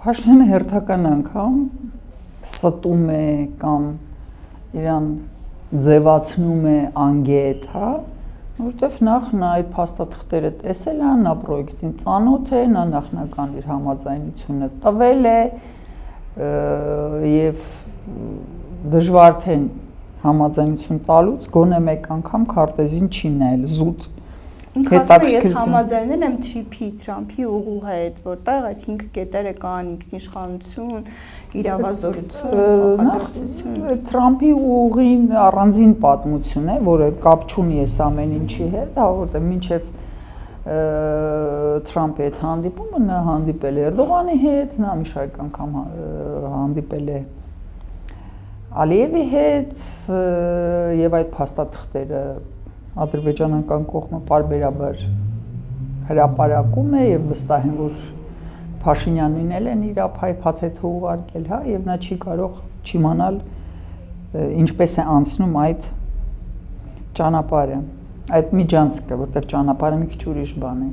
Փաշինյանը հերթական անգամ ստում է կամ իրան ձևացնում է անգետ, հա, որովհետև նախ նա այդ փաստաթղթերը տեսել է, նա պրոյեկտին ծանոթ է, նա նախնական իր համաձայնությունը տվել է եւ դժվար թե համաձայնություն տալուց գոնե մեկ անգամ քարտեզին չի նայել զուտ Ինքնասպը ես համաձայնել եմ Թրամփի ուղու հետ, որտեղ այդ 5 կետերը կան՝ ինքնիշխանություն, իրավազորություն, փոխադարձություն։ Թրամփի ուղին առանձին պատմություն է, որը կապ չունի այս ամեն ինչի հետ, հա, որտեղ մինչև Թրամփի հետ հանդիպումը նա հանդիպել է Էրդողանի հետ, նա մի շարք անգամ հանդիպել է Ալիևի հետ եւ այդ փաստաթղթերը ադրբեջանական կողմը պարբերաբար հրապարակում է եւ վստահ եմ, որ Փաշինյանին են իր փաթեթը ուղարկել, հա, եւ նա չի կարող չիմանալ ինչպես է անցնում այդ ճանապարհը, այդ միջանցքը, որտեղ ճանապարհը մի քիչ ուրիշ բան է։